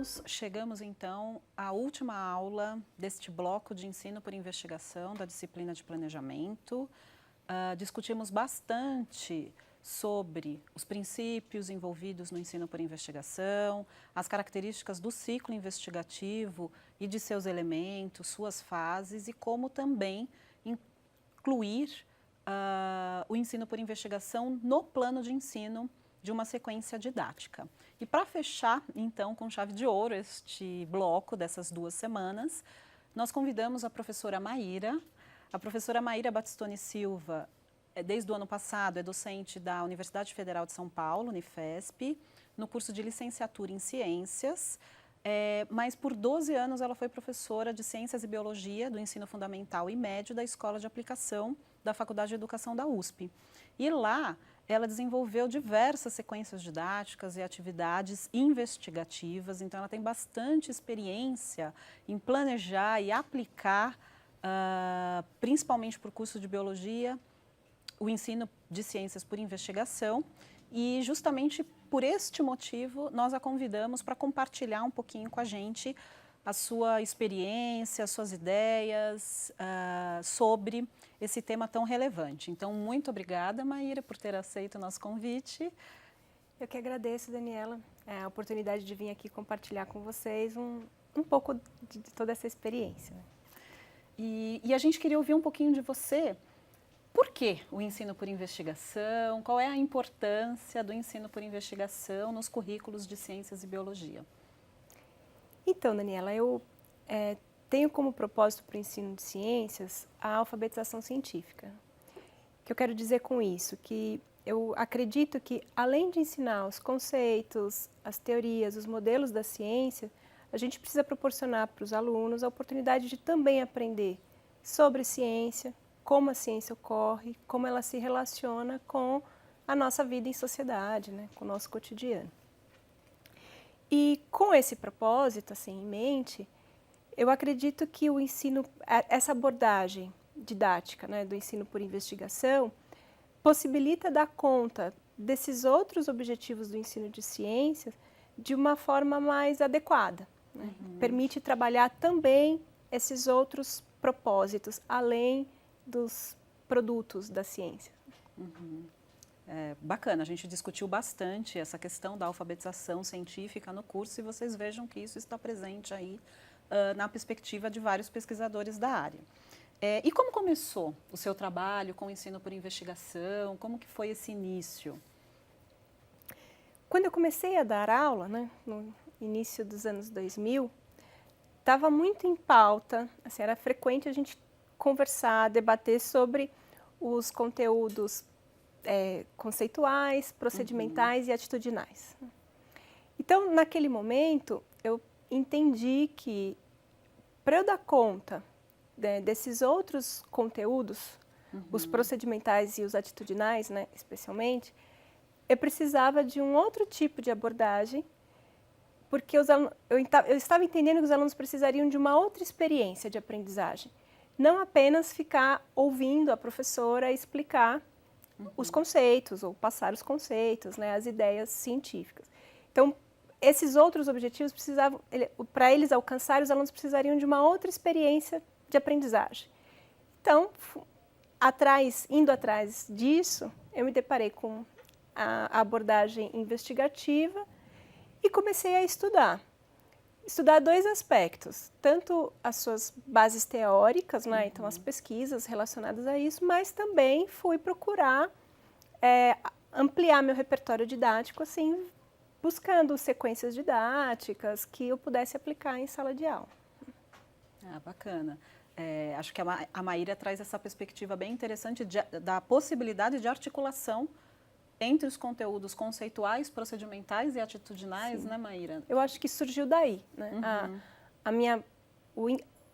alunos, chegamos então à última aula deste bloco de ensino por investigação da disciplina de planejamento. Discutimos bastante sobre os princípios envolvidos no ensino por investigação, as características do ciclo investigativo e de seus elementos, suas fases e como também incluir o ensino por investigação no plano de ensino de uma sequência didática. E para fechar, então, com chave de ouro este bloco dessas 2 semanas, nós convidamos a professora Maíra. A professora Maíra Battistoni Silva, desde o ano passado, é docente da Universidade Federal de São Paulo, Unifesp, no curso de licenciatura em Ciências, mas por 12 anos ela foi professora de Ciências e Biologia do ensino fundamental e médio da Escola de Aplicação da Faculdade de Educação da USP. E lá ela desenvolveu diversas sequências didáticas e atividades investigativas, então ela tem bastante experiência em planejar e aplicar, principalmente para o curso de Biologia, o ensino de ciências por investigação. E justamente por este motivo nós a convidamos para compartilhar um pouquinho com a gente a sua experiência, as suas ideias sobre esse tema tão relevante. Então, muito obrigada, Maíra, por ter aceito o nosso convite. Eu que agradeço, Daniela, a oportunidade de vir aqui compartilhar com vocês um pouco de toda essa experiência. E a gente queria ouvir um pouquinho de você. Por que o ensino por investigação? Qual é a importância do ensino por investigação nos currículos de ciências e biologia? Então, Daniela, eu tenho como propósito para o ensino de ciências a alfabetização científica. O que eu quero dizer com isso? Que eu acredito que, além de ensinar os conceitos, as teorias, os modelos da ciência, a gente precisa proporcionar para os alunos a oportunidade de também aprender sobre ciência, como a ciência ocorre, como ela se relaciona com a nossa vida em sociedade, né, com o nosso cotidiano. E com esse propósito assim, em mente, eu acredito que o ensino, essa abordagem didática, né, do ensino por investigação, possibilita dar conta desses outros objetivos do ensino de ciências de uma forma mais adequada. Né? Permite trabalhar também esses outros propósitos, além dos produtos da ciência. Bacana, a gente discutiu bastante essa questão da alfabetização científica no curso e vocês vejam que isso está presente aí na perspectiva de vários pesquisadores da área. E como começou o seu trabalho com o ensino por investigação? Como que foi esse início? Quando eu comecei a dar aula, né, no início dos anos 2000, estava muito em pauta, assim, era frequente a gente conversar, debater sobre os conteúdos conceituais, procedimentais e atitudinais. Então, naquele momento, eu entendi que para eu dar conta desses outros conteúdos, os procedimentais e os atitudinais, né, especialmente, eu precisava de um outro tipo de abordagem, porque eu estava entendendo que os alunos precisariam de uma outra experiência de aprendizagem. Não apenas ficar ouvindo a professora explicar os conceitos, ou passar os conceitos, né, as ideias científicas. Então, esses outros objetivos precisavam, para eles alcançarem, os alunos precisariam de uma outra experiência de aprendizagem. Então, indo atrás disso, eu me deparei com a abordagem investigativa e comecei a estudar. Estudar 2 aspectos, tanto as suas bases teóricas, né, então as pesquisas relacionadas a isso, mas também fui procurar ampliar meu repertório didático, assim, buscando sequências didáticas que eu pudesse aplicar em sala de aula. Bacana. Acho que a Maíra traz essa perspectiva bem interessante da possibilidade de articulação entre os conteúdos conceituais, procedimentais e atitudinais, né, Maíra? Eu acho que surgiu daí, né?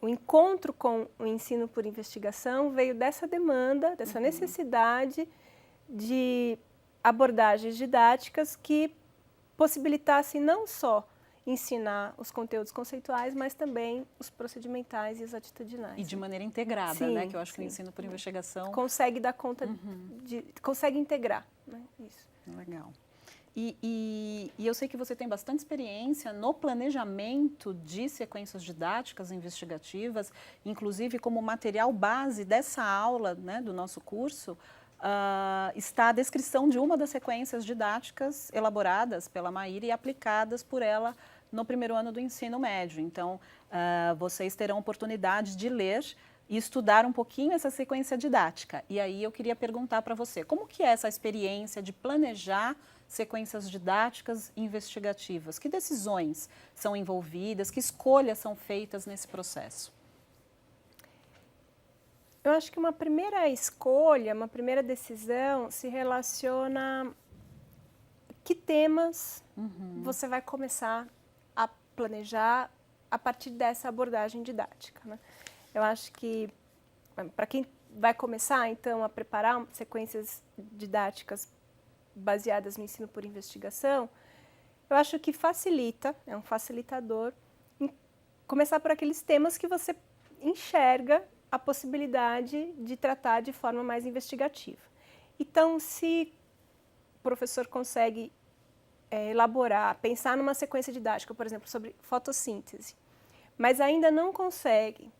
O encontro com o ensino por investigação veio dessa demanda, dessa necessidade de abordagens didáticas que possibilitassem não só ensinar os conteúdos conceituais, mas também os procedimentais e os atitudinais. E de maneira integrada, né? Que eu acho que o ensino por investigação... Consegue dar conta, consegue integrar, né? Isso. Legal. E eu sei que você tem bastante experiência no planejamento de sequências didáticas investigativas, inclusive como material base dessa aula, né, do nosso curso, está a descrição de uma das sequências didáticas elaboradas pela Maíra e aplicadas por ela no primeiro ano do ensino médio. Então, vocês terão oportunidade de ler e estudar um pouquinho essa sequência didática. E aí eu queria perguntar para você, como que é essa experiência de planejar sequências didáticas investigativas? Que decisões são envolvidas, que escolhas são feitas nesse processo? Eu acho que uma primeira escolha, uma primeira decisão se relaciona a que temas você vai começar a planejar a partir dessa abordagem didática, né? Eu acho que para quem vai começar, então, a preparar sequências didáticas baseadas no ensino por investigação, eu acho que facilita, é um facilitador, começar por aqueles temas que você enxerga a possibilidade de tratar de forma mais investigativa. Então, se o professor consegue elaborar, pensar numa sequência didática, por exemplo, sobre fotossíntese, mas ainda não consegue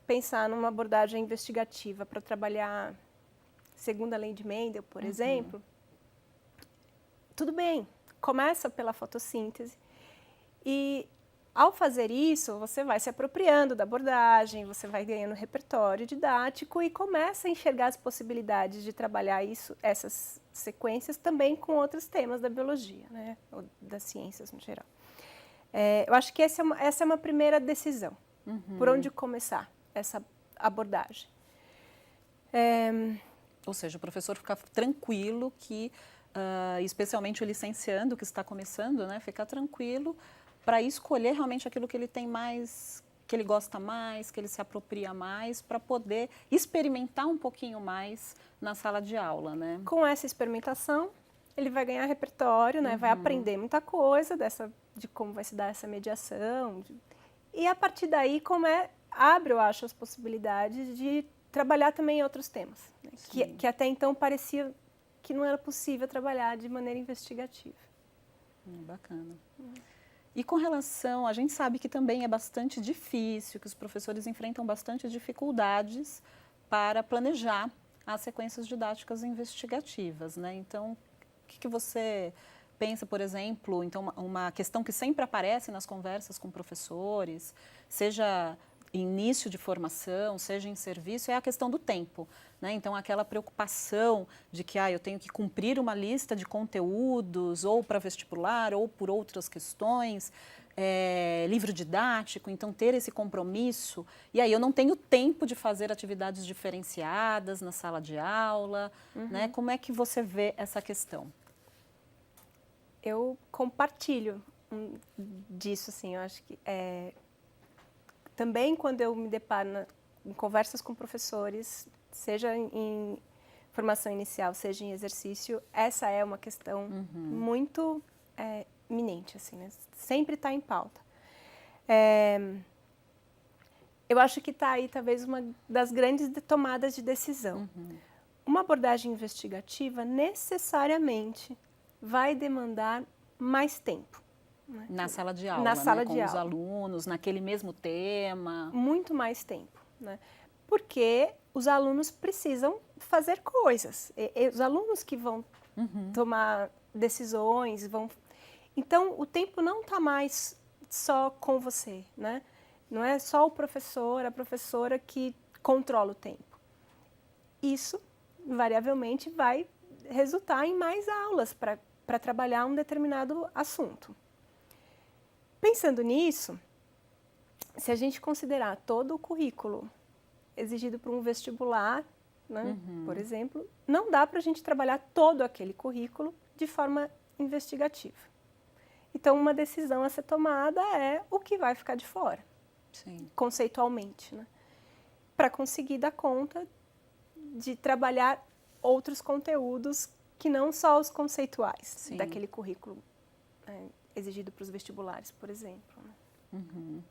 pensar numa abordagem investigativa para trabalhar segundo a lei de Mendel, por exemplo, tudo bem, começa pela fotossíntese e, ao fazer isso, você vai se apropriando da abordagem, você vai ganhando repertório didático e começa a enxergar as possibilidades de trabalhar essas sequências também com outros temas da biologia, né, ou das ciências no geral. Eu acho que essa é uma primeira decisão, por onde começar essa abordagem. Ou seja, o professor ficar tranquilo que, especialmente o licenciando que está começando, né, ficar tranquilo para escolher realmente aquilo que ele tem mais, que ele gosta mais, que ele se apropria mais, para poder experimentar um pouquinho mais na sala de aula, né? Com essa experimentação, ele vai ganhar repertório, né, vai aprender muita coisa de como vai se dar essa mediação. E a partir daí, abre, eu acho, as possibilidades de trabalhar também em outros temas, né, que até então parecia que não era possível trabalhar de maneira investigativa. Bacana. E com relação, a gente sabe que também é bastante difícil, que os professores enfrentam bastante dificuldades para planejar as sequências didáticas investigativas, né? Então, o que você pensa, por exemplo, então uma questão que sempre aparece nas conversas com professores, seja início de formação, seja em serviço, é a questão do tempo, né? Então, aquela preocupação de que eu tenho que cumprir uma lista de conteúdos, ou para vestibular, ou por outras questões, livro didático, então ter esse compromisso. E aí eu não tenho tempo de fazer atividades diferenciadas na sala de aula, né? Como é que você vê essa questão? Eu compartilho disso, assim, eu acho que também quando eu me deparo em conversas com professores, seja em formação inicial, seja em exercício, essa é uma questão muito iminente, assim, né? Sempre está em pauta. Eu acho que está aí talvez uma das grandes tomadas de decisão. Uma abordagem investigativa necessariamente vai demandar mais tempo. Né? Na sala de aula, na sala com os alunos, naquele mesmo tema. Muito mais tempo, né? Porque os alunos precisam fazer coisas. Os alunos que vão tomar decisões, Então, o tempo não está mais só com você, né? Não é só o professor, a professora que controla o tempo. Isso, invariavelmente, vai resultar em mais aulas para trabalhar um determinado assunto. Pensando nisso, se a gente considerar todo o currículo exigido para um vestibular, né, por exemplo, não dá para a gente trabalhar todo aquele currículo de forma investigativa. Então, uma decisão a ser tomada é o que vai ficar de fora, conceitualmente, né, para conseguir dar conta de trabalhar outros conteúdos que não só os conceituais daquele currículo exigido para os vestibulares, por exemplo. Né?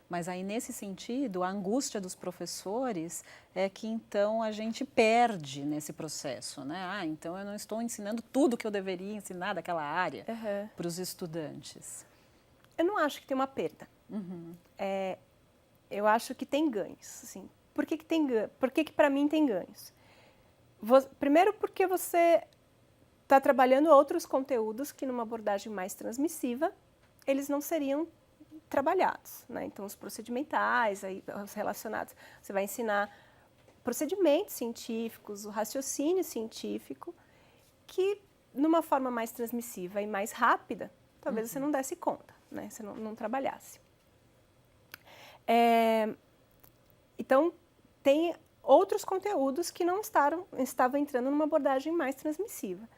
Mas aí, nesse sentido, a angústia dos professores é que, então, a gente perde nesse processo, né? Ah, então eu não estou ensinando tudo que eu deveria ensinar daquela área para os estudantes. Eu não acho que tem uma perda. Eu acho que tem ganhos. Assim. Por que tem ganho? Por que para mim tem ganhos? Primeiro porque você está trabalhando outros conteúdos que numa abordagem mais transmissiva, eles não seriam trabalhados, né? Então, os procedimentais, aí, os relacionados, você vai ensinar procedimentos científicos, o raciocínio científico, que numa forma mais transmissiva e mais rápida, talvez você não desse conta, né? Você não trabalhasse. Então, tem outros conteúdos que não estavam entrando numa abordagem mais transmissiva.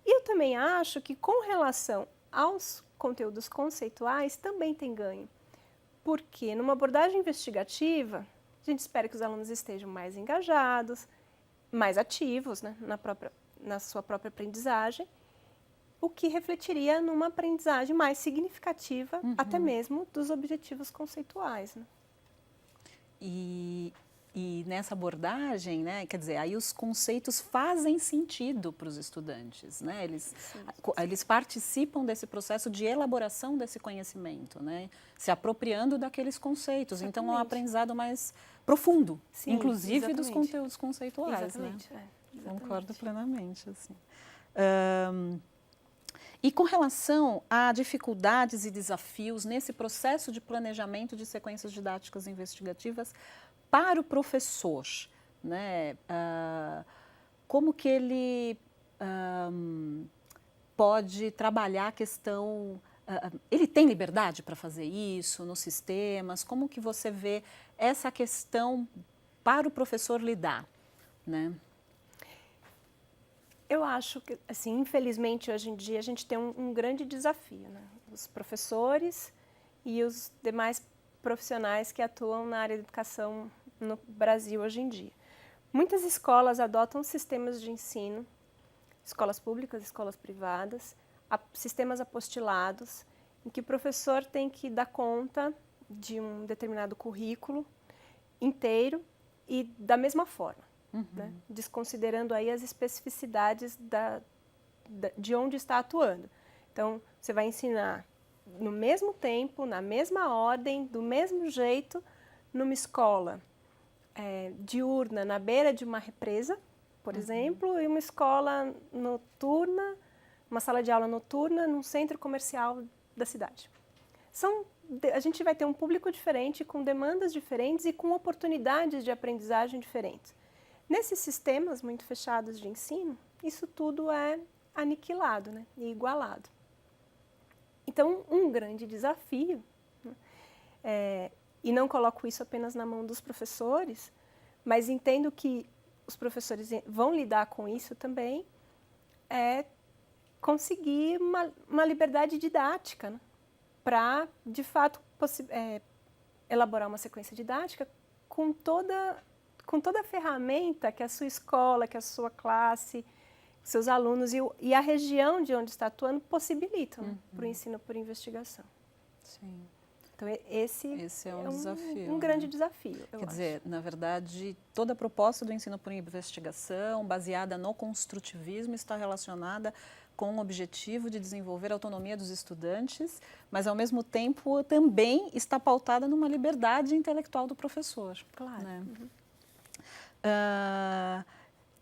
E eu também acho que, com relação aos conteúdos conceituais, também tem ganho. Porque numa abordagem investigativa, a gente espera que os alunos estejam mais engajados, mais ativos, né, na sua própria aprendizagem, o que refletiria numa aprendizagem mais significativa, até mesmo dos objetivos conceituais. Né? E nessa abordagem, né, quer dizer, aí os conceitos fazem sentido para os estudantes, né? Eles participam desse processo de elaboração desse conhecimento, né? Se apropriando daqueles conceitos. Exatamente. Então, é um aprendizado mais profundo, sim, inclusive exatamente. Dos conteúdos conceituais. Exatamente, né? Exatamente. Concordo plenamente. Assim. E com relação a dificuldades e desafios nesse processo de planejamento de sequências didáticas investigativas para o professor, né? Como que ele pode trabalhar a questão... ele tem liberdade para fazer isso nos sistemas? Como que você vê essa questão para o professor lidar, né? Eu acho que, assim, infelizmente, hoje em dia, a gente tem um grande desafio, né? Os professores e os demais profissionais que atuam na área de educação no Brasil hoje em dia. Muitas escolas adotam sistemas de ensino, escolas públicas, escolas privadas, sistemas apostilados, em que o professor tem que dar conta de um determinado currículo inteiro e da mesma forma. Né? Desconsiderando aí as especificidades de onde está atuando. Então, você vai ensinar no mesmo tempo, na mesma ordem, do mesmo jeito, numa escola diurna, na beira de uma represa, por exemplo, e uma escola noturna, uma sala de aula noturna, num centro comercial da cidade. A gente vai ter um público diferente, com demandas diferentes e com oportunidades de aprendizagem diferentes. Nesses sistemas muito fechados de ensino, isso tudo é aniquilado, né, e igualado. Então, um grande desafio, né, e não coloco isso apenas na mão dos professores, mas entendo que os professores vão lidar com isso também, é conseguir uma liberdade didática, né, para, de fato, elaborar uma sequência didática com toda a ferramenta que a sua escola, que a sua classe, seus alunos e a região de onde está atuando possibilitam para o ensino por investigação. Sim. Então, esse é um desafio. Um grande desafio, Quer dizer, na verdade, toda a proposta do ensino por investigação, baseada no construtivismo, está relacionada com o objetivo de desenvolver a autonomia dos estudantes, mas, ao mesmo tempo, também está pautada numa liberdade intelectual do professor. Claro. Né?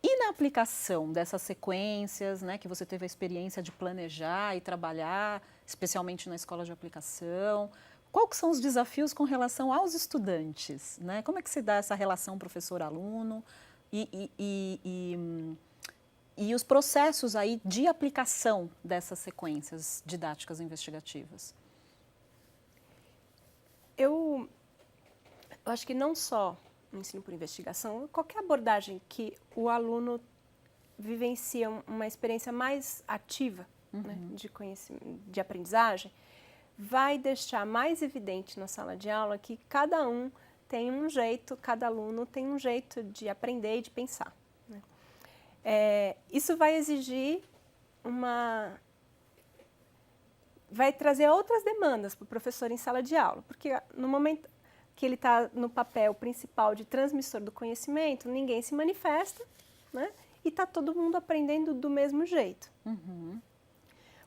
E na aplicação dessas sequências, né, que você teve a experiência de planejar e trabalhar, especialmente na escola de aplicação, quais são os desafios com relação aos estudantes? Né? Como é que se dá essa relação professor-aluno e os processos aí de aplicação dessas sequências didáticas investigativas? Eu acho que não só no ensino por investigação, qualquer abordagem que o aluno vivencia uma experiência mais ativa, né, de aprendizagem, vai deixar mais evidente na sala de aula que cada aluno tem um jeito de aprender e de pensar. Né? Isso vai exigir vai trazer outras demandas para o professor em sala de aula, porque no momento que ele está no papel principal de transmissor do conhecimento, ninguém se manifesta, né? E está todo mundo aprendendo do mesmo jeito. Uhum.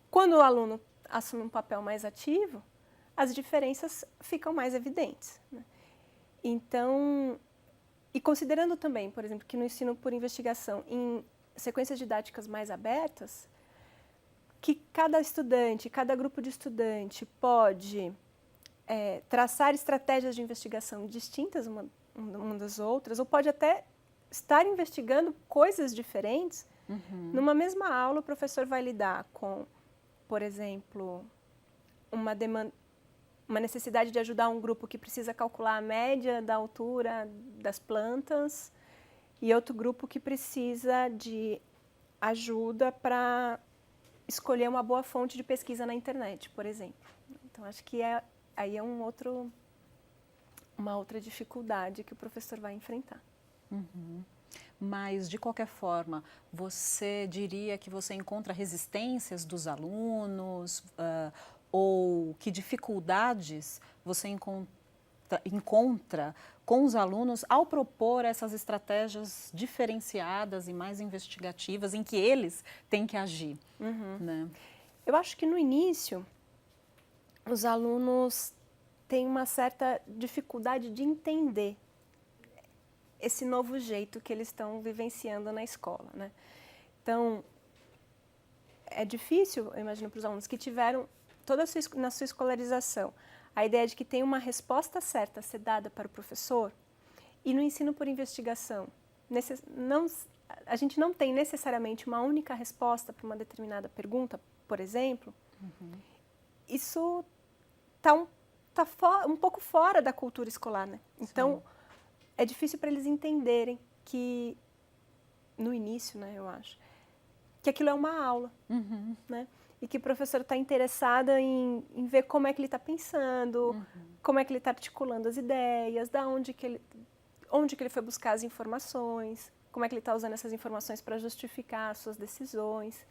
Quando o aluno assume um papel mais ativo, as diferenças ficam mais evidentes, né? Então, e considerando também, por exemplo, que no ensino por investigação, em sequências didáticas mais abertas, que cada estudante, cada grupo de estudante pode traçar estratégias de investigação distintas uma das outras, ou pode até estar investigando coisas diferentes. Uhum. Numa mesma aula, o professor vai lidar com, por exemplo, uma necessidade de ajudar um grupo que precisa calcular a média da altura das plantas e outro grupo que precisa de ajuda para escolher uma boa fonte de pesquisa na internet, por exemplo. Então, acho que aí é uma outra dificuldade que o professor vai enfrentar. Uhum. Mas, de qualquer forma, você diria que você encontra resistências dos alunos ou que dificuldades você encontra com os alunos ao propor essas estratégias diferenciadas e mais investigativas em que eles têm que agir? Uhum. Né? Eu acho que no início os alunos têm uma certa dificuldade de entender esse novo jeito que eles estão vivenciando na escola, né? Então, é difícil, eu imagino, para os alunos que tiveram na sua escolarização a ideia de que tem uma resposta certa a ser dada para o professor, e no ensino por investigação, a gente não tem necessariamente uma única resposta para uma determinada pergunta, por exemplo. Uhum. Isso está um pouco fora da cultura escolar, né? Então, sim, é difícil para eles entenderem que, no início, né, eu acho, que aquilo é uma aula, uhum, né? E que o professor está interessado em ver como é que ele está pensando, uhum, como é que ele está articulando as ideias, onde que ele foi buscar as informações, como é que ele está usando essas informações para justificar as suas decisões.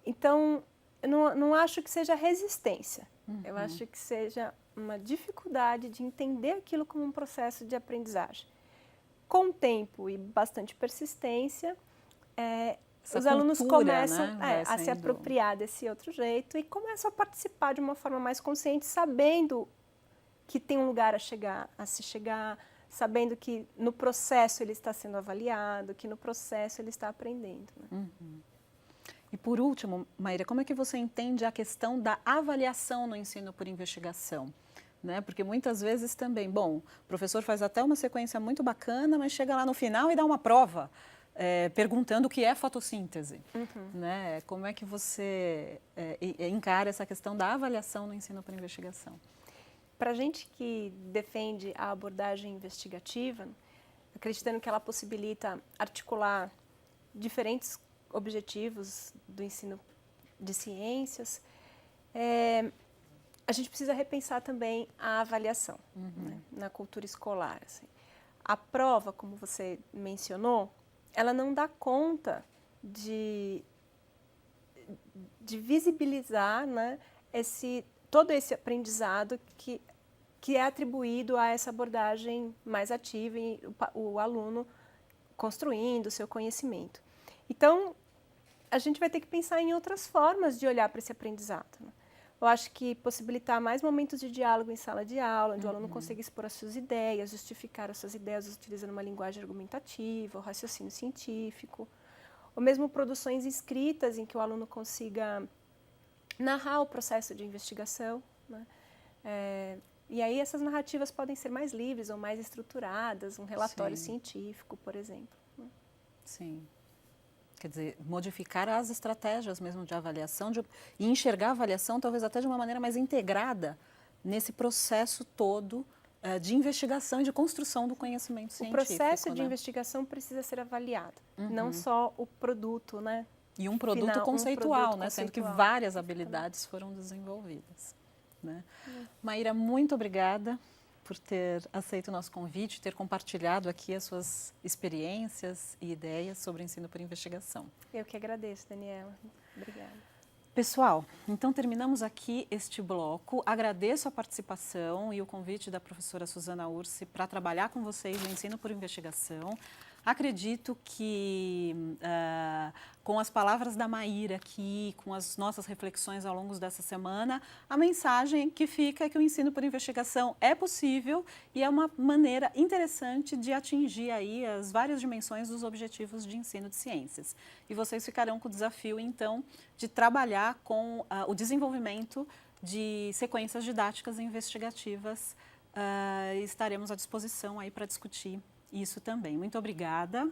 Então, eu não acho que seja resistência, uhum, eu acho que seja uma dificuldade de entender aquilo como um processo de aprendizagem. Com tempo e bastante persistência, os alunos começam, né, a se apropriar desse outro jeito e começam a participar de uma forma mais consciente, sabendo que tem um lugar a se chegar, sabendo que no processo ele está sendo avaliado, que no processo ele está aprendendo, né? Uhum. E por último, Maíra, como é que você entende a questão da avaliação no ensino por investigação? Né? Porque muitas vezes também, bom, o professor faz até uma sequência muito bacana, mas chega lá no final e dá uma prova, perguntando o que é fotossíntese. Uhum. Né? Como é que você encara essa questão da avaliação no ensino por investigação? Para a gente que defende a abordagem investigativa, acreditando que ela possibilita articular diferentes objetivos do ensino de ciências, a gente precisa repensar também a avaliação, uhum, né, na cultura escolar. Assim. A prova, como você mencionou, ela não dá conta de visibilizar, né, todo esse aprendizado que é atribuído a essa abordagem mais ativa e o aluno construindo o seu conhecimento. Então, a gente vai ter que pensar em outras formas de olhar para esse aprendizado, né? Eu acho que possibilitar mais momentos de diálogo em sala de aula, onde, uhum, o aluno consiga expor as suas ideias, justificar as suas ideias utilizando uma linguagem argumentativa, o raciocínio científico, ou mesmo produções escritas em que o aluno consiga narrar o processo de investigação, né? E aí essas narrativas podem ser mais livres ou mais estruturadas, um relatório, sim, científico, por exemplo, né? Sim. Quer dizer, modificar as estratégias mesmo de avaliação e enxergar a avaliação talvez até de uma maneira mais integrada nesse processo todo de investigação e de construção do conhecimento científico. O processo de investigação precisa ser avaliado, uhum, não só o produto, né? E um produto final, conceitual, né? Sendo que várias habilidades foram desenvolvidas, né? Maíra, muito obrigada por ter aceito o nosso convite, ter compartilhado aqui as suas experiências e ideias sobre o ensino por investigação. Eu que agradeço, Daniela. Obrigada. Pessoal, então terminamos aqui este bloco. Agradeço a participação e o convite da professora Suzana Ursi para trabalhar com vocês no ensino por investigação. Acredito que com as palavras da Maíra aqui, com as nossas reflexões ao longo dessa semana, a mensagem que fica é que o ensino por investigação é possível e é uma maneira interessante de atingir aí as várias dimensões dos objetivos de ensino de ciências. E vocês ficarão com o desafio, então, de trabalhar com o desenvolvimento de sequências didáticas e investigativas. Estaremos à disposição aí para discutir isso também. Muito obrigada.